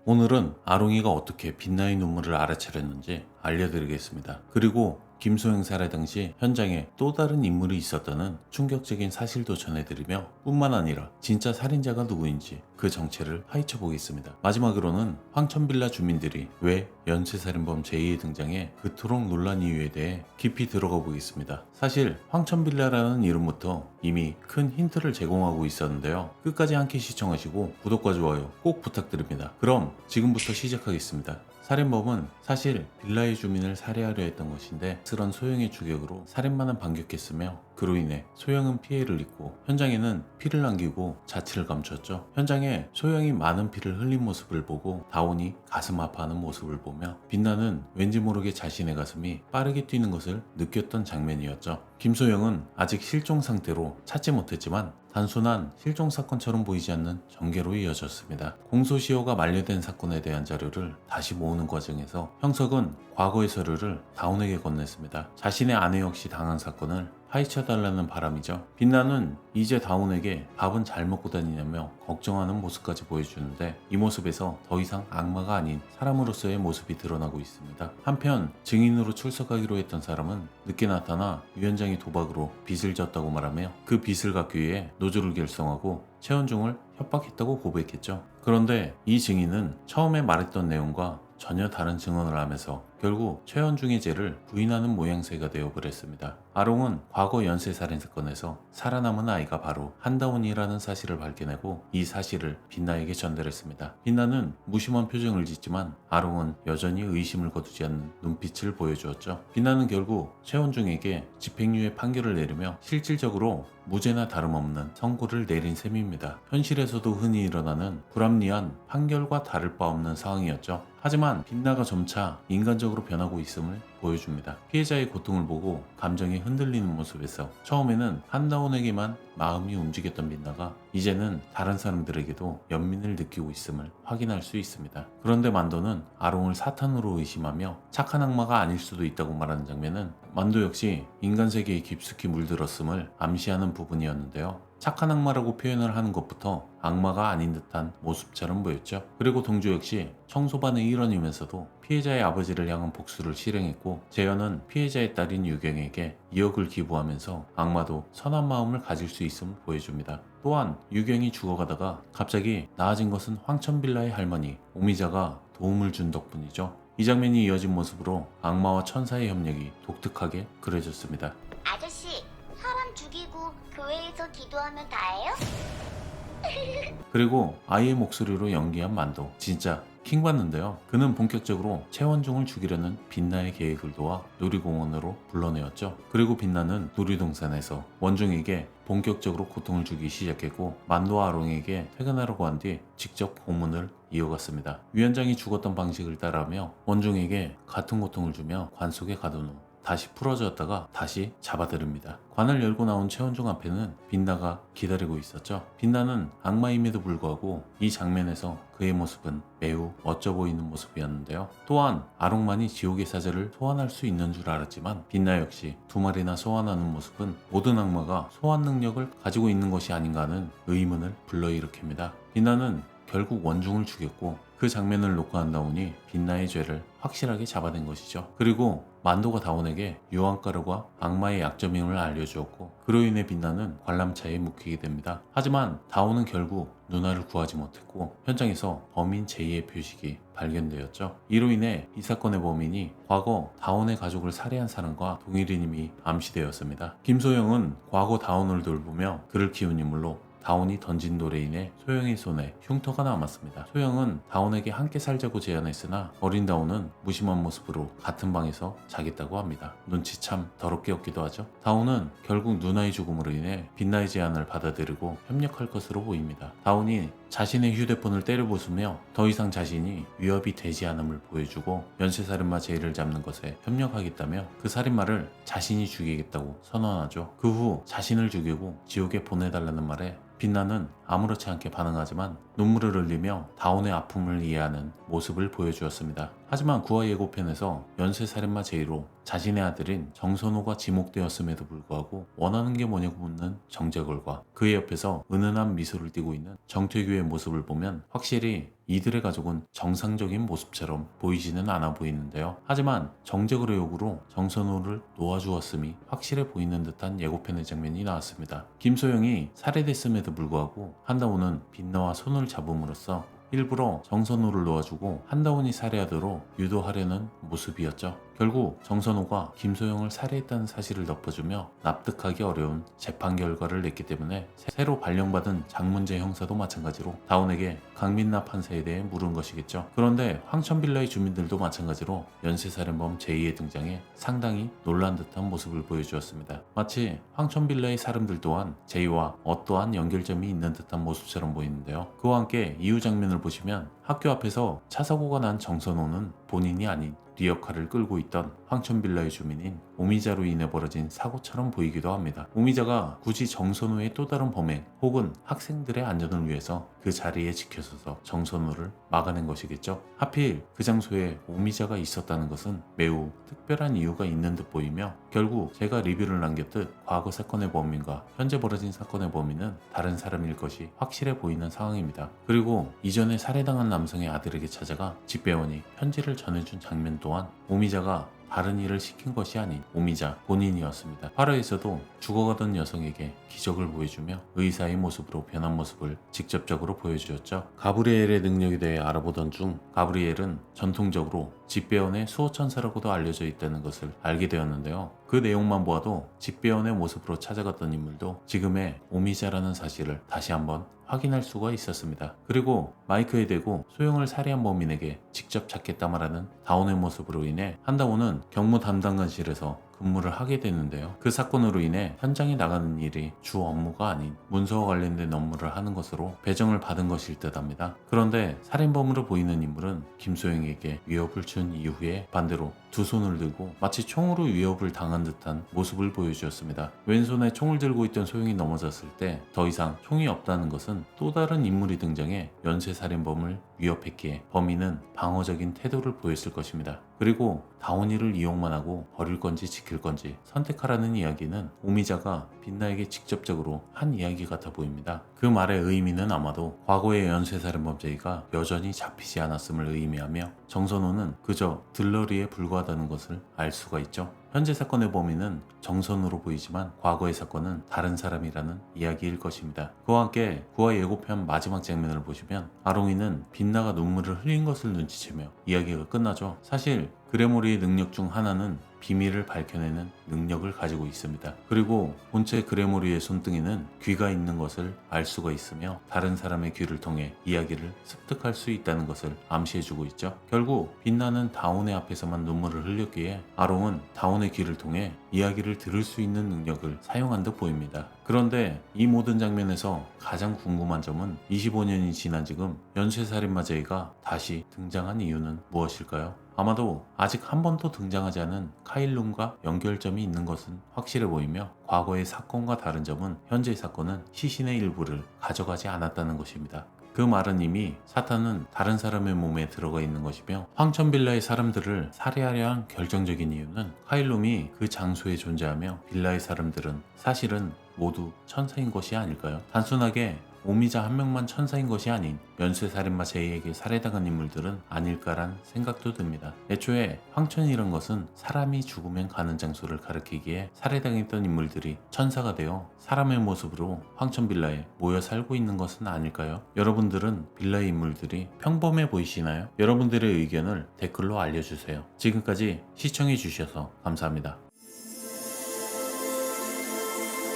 오늘은 아롱이가 어떻게 빛나의 눈물을 알아차렸는지 알려드리겠습니다. 그리고 김소영 살해 당시 현장에 또 다른 인물이 있었다는 충격적인 사실도 전해드리며 뿐만 아니라 진짜 살인자가 누구인지 그 정체를 파헤쳐 보겠습니다. 마지막으로는 황천빌라 주민들이 왜 연쇄살인범 제2의 등장에 그토록 놀란 이유에 대해 깊이 들어가 보겠습니다. 사실 황천빌라라는 이름부터 이미 큰 힌트를 제공하고 있었는데요. 끝까지 함께 시청하시고 구독과 좋아요 꼭 부탁드립니다. 그럼 지금부터 시작하겠습니다. 살인범은 사실 빌라의 주민을 살해하려 했던 것인데 스런 소영의 추격으로 살인마는 반격했으며 그로 인해 소영은 피해를 입고 현장에는 피를 남기고 자취를 감췄죠. 현장에 소영이 많은 피를 흘린 모습을 보고 다온이 가슴 아파하는 모습을 보며 빛나는 왠지 모르게 자신의 가슴이 빠르게 뛰는 것을 느꼈던 장면이었죠. 김소영은 아직 실종 상태로 찾지 못했지만 단순한 실종 사건처럼 보이지 않는 전개로 이어졌습니다. 공소시효가 만료된 사건에 대한 자료를 다시 모으는 과정에서 형석은 과거의 서류를 다운에게 건넸습니다. 자신의 아내 역시 당한 사건을 파헤쳐달라는 바람이죠. 빛나는 이제 다운에게 밥은 잘 먹고 다니냐며 걱정하는 모습까지 보여주는데 이 모습에서 더 이상 악마가 아닌 사람으로서의 모습이 드러나고 있습니다. 한편 증인으로 출석하기로 했던 사람은 늦게 나타나 위원장이 도박으로 빚을 졌다고 말하며 그 빚을 갚기 위해 노조를 결성하고 최원중을 협박했다고 고백했죠. 그런데 이 증인은 처음에 말했던 내용과 전혀 다른 증언을 하면서 결국 최원중의 죄를 부인하는 모양새가 되어버렸습니다. 아롱은 과거 연쇄살인 사건에서 살아남은 아이가 바로 한다운이라는 사실을 밝혀내고 이 사실을 빛나에게 전달했습니다. 빛나는 무심한 표정을 짓지만 아롱은 여전히 의심을 거두지 않는 눈빛을 보여주었죠. 빛나는 결국 최원중에게 집행유예 판결을 내리며 실질적으로 무죄나 다름없는 선고를 내린 셈입니다. 현실에서도 흔히 일어나는 불합리한 판결과 다를 바 없는 상황이었죠. 하지만 빛나가 점차 인간적으로 변하고 있음을 보여줍니다. 피해자의 고통을 보고 감정이 흔들리는 모습에서 처음에는 한다운에게만 마음이 움직였던 빛나가 이제는 다른 사람들에게도 연민을 느끼고 있음을 확인할 수 있습니다. 그런데 만도는 아롱을 사탄으로 의심하며 착한 악마가 아닐 수도 있다고 말하는 장면은 만도 역시 인간 세계에 깊숙이 물들었음을 암시하는 부분이었는데요. 착한 악마라고 표현을 하는 것부터 악마가 아닌 듯한 모습처럼 보였죠. 그리고 동조 역시 청소반의 일원이면서도 피해자의 아버지를 향한 복수를 실행했고 재현은 피해자의 딸인 유경에게 2억을 기부하면서 악마도 선한 마음을 가질 수 있음을 보여줍니다. 또한 유경이 죽어가다가 갑자기 나아진 것은 황천빌라의 할머니 오미자가 도움을 준 덕분이죠. 이 장면이 이어진 모습으로 악마와 천사의 협력이 독특하게 그려졌습니다. 아저씨, 사람 죽이고 교회에서 기도하면 다예요? 그리고 아이의 목소리로 연기한 만도 진짜 킹받는데요. 그는 본격적으로 최원중을 죽이려는 빛나의 계획을 도와 놀이공원으로 불러내었죠. 그리고 빛나는 놀이동산에서 원중에게 본격적으로 고통을 주기 시작했고 만도와 아롱에게 퇴근하라고 한 뒤 직접 고문을 이어갔습니다. 위원장이 죽었던 방식을 따라하며 원중에게 같은 고통을 주며 관 속에 가둔 후 다시 풀어졌다가 다시 잡아들입니다. 관을 열고 나온 최원중 앞에는 빛나가 기다리고 있었죠. 빛나는 악마임에도 불구하고 이 장면에서 그의 모습은 매우 멋져 보이는 모습이었는데요. 또한 아롱만이 지옥의 사자를 소환할 수 있는 줄 알았지만 빛나 역시 두 마리나 소환하는 모습은 모든 악마가 소환 능력을 가지고 있는 것이 아닌가 하는 의문을 불러일으킵니다. 빛나는 결국 원중을 죽였고 그 장면을 녹화한 다운이 빛나의 죄를 확실하게 잡아낸 것이죠. 그리고 만도가 다운에게 유황가루가 악마의 약점임을 알려주었고 그로 인해 빛나는 관람차에 묵히게 됩니다. 하지만 다운은 결국 누나를 구하지 못했고 현장에서 범인 제2의 표식이 발견되었죠. 이로 인해 이 사건의 범인이 과거 다운의 가족을 살해한 사람과 동일인임이 암시되었습니다. 김소영은 과거 다운을 돌보며 그를 키운 인물로 다운이 던진 돌에 인해 소영의 손에 흉터가 남았습니다. 소영은 다운에게 함께 살자고 제안했으나 어린 다운은 무심한 모습으로 같은 방에서 자겠다고 합니다. 눈치 참 더럽게 없기도 하죠. 다운은 결국 누나의 죽음으로 인해 빛나의 제안을 받아들이고 협력할 것으로 보입니다. 다운이 자신의 휴대폰을 때려부수며 더 이상 자신이 위협이 되지 않음을 보여주고 연쇄살인마 제이를 잡는 것에 협력하겠다며 그 살인마를 자신이 죽이겠다고 선언하죠. 그 후 자신을 죽이고 지옥에 보내달라는 말에 빛나는 아무렇지 않게 반응하지만 눈물을 흘리며 다운의 아픔을 이해하는 모습을 보여주었습니다. 하지만 구화 예고편에서 연쇄살인마 제이로 자신의 아들인 정선호가 지목되었음에도 불구하고 원하는 게 뭐냐고 묻는 정재걸과 그의 옆에서 은은한 미소를 띠고 있는 정태규의 모습을 보면 확실히 이들의 가족은 정상적인 모습처럼 보이지는 않아 보이는데요. 하지만 정적의 의혹으로 정선호를 놓아주었음이 확실해 보이는 듯한 예고편의 장면이 나왔습니다. 김소영이 살해됐음에도 불구하고 한다호는 빛나와 손을 잡음으로써 일부러 정선호를 놓아주고 한다원이 살해하도록 유도하려는 모습이었죠. 결국 정선호가 김소영을 살해했다는 사실을 덮어주며 납득하기 어려운 재판 결과를 냈기 때문에 새로 발령받은 장문재 형사도 마찬가지로 다운에게 강민나 판사에 대해 물은 것이겠죠. 그런데 황천빌라의 주민들도 마찬가지로 연쇄살인범 제2의 등장에 상당히 놀란 듯한 모습을 보여주었습니다. 마치 황천빌라의 사람들 또한 제2와 어떠한 연결점이 있는 듯한 모습처럼 보이는데요. 그와 함께 이후 장면을 보시면 학교 앞에서 차 사고가 난 정선호는 본인이 아닌 리어카를 끌고 있던 황천빌라의 주민인 오미자로 인해 벌어진 사고처럼 보이기도 합니다. 오미자가 굳이 정선호의 또 다른 범행 혹은 학생들의 안전을 위해서 그 자리에 지켜서서 정선호를 막아낸 것이겠죠. 하필 그 장소에 오미자가 있었다는 것은 매우 특별한 이유가 있는 듯 보이며 결국 제가 리뷰를 남겼듯 과거 사건의 범인과 현재 벌어진 사건의 범인은 다른 사람일 것이 확실해 보이는 상황입니다. 그리고 이전에 살해당한 남성의 아들에게 찾아가 집배원이 편지를 전해준 장면 또한 오미자가 다른 일을 시킨 것이 아닌 오미자 본인이었습니다. 8화에서도 죽어가던 여성에게 기적을 보여주며 의사의 모습으로 변한 모습을 직접적으로 보여주었죠. 가브리엘의 능력에 대해 알아보던 중 가브리엘은 전통적으로 집배원의 수호천사라고도 알려져 있다는 것을 알게 되었는데요. 그 내용만 보아도 집배원의 모습으로 찾아갔던 인물도 지금의 오미자라는 사실을 다시 한번 확인할 수가 있었습니다. 그리고 마이크에 대고 소영을 살해한 범인에게 직접 찾겠다 말하는 다운의 모습으로 인해 한다운은 경무 담당관실에서 근무를 하게 되는데요. 그 사건으로 인해 현장에 나가는 일이 주 업무가 아닌 문서와 관련된 업무를 하는 것으로 배정을 받은 것일 듯합니다. 그런데 살인범으로 보이는 인물은 김소영에게 위협을 준 이후에 반대로 두 손을 들고 마치 총으로 위협을 당한 듯한 모습을 보여주었습니다. 왼손에 총을 들고 있던 소영이 넘어졌을 때 더 이상 총이 없다는 것은 또 다른 인물이 등장해 연쇄살인범을 위협했기에 범인은 방어적인 태도를 보였을 것입니다. 그리고 다운이를 이용만 하고 버릴 건지 지킬 건지 선택하라는 이야기는 오미자가 빛나에게 직접적으로 한 이야기 같아 보입니다. 그 말의 의미는 아마도 과거의 연쇄살인범죄가 여전히 잡히지 않았음을 의미하며 정선호는 그저 들러리에 불과하다는 것을 알 수가 있죠. 현재 사건의 범인은 정선으로 보이지만 과거의 사건은 다른 사람이라는 이야기일 것입니다. 그와 함께 9화 예고편 마지막 장면을 보시면 아롱이는 빛나가 눈물을 흘린 것을 눈치채며 이야기가 끝나죠. 사실 그레모리의 능력 중 하나는 비밀을 밝혀내는 능력을 가지고 있습니다. 그리고 본체 그레모리의 손등에는 귀가 있는 것을 알 수가 있으며 다른 사람의 귀를 통해 이야기를 습득할 수 있다는 것을 암시해주고 있죠. 결국 빛나는 다운의 앞에서만 눈물을 흘렸기에 아롱은 다운의 귀를 통해 이야기를 들을 수 있는 능력을 사용한 듯 보입니다. 그런데 이 모든 장면에서 가장 궁금한 점은 25년이 지난 지금 연쇄살인마 제이가 다시 등장한 이유는 무엇일까요? 아마도 아직 한 번도 등장하지 않은 카일룸과 연결점이 있는 것은 확실해 보이며 과거의 사건과 다른 점은 현재의 사건은 시신의 일부를 가져가지 않았다는 것입니다. 그 말은 이미 사탄은 다른 사람의 몸에 들어가 있는 것이며 황천빌라의 사람들을 살해하려 한 결정적인 이유는 카일룸이 그 장소에 존재하며 빌라의 사람들은 사실은 모두 천사인 것이 아닐까요? 단순하게 오미자 한 명만 천사인 것이 아닌 연쇄살인마 제이에게 살해당한 인물들은 아닐까란 생각도 듭니다. 애초에 황천이란 것은 사람이 죽으면 가는 장소를 가리키기에 살해당했던 인물들이 천사가 되어 사람의 모습으로 황천 빌라에 모여 살고 있는 것은 아닐까요? 여러분들은 빌라의 인물들이 평범해 보이시나요? 여러분들의 의견을 댓글로 알려주세요. 지금까지 시청해주셔서 감사합니다.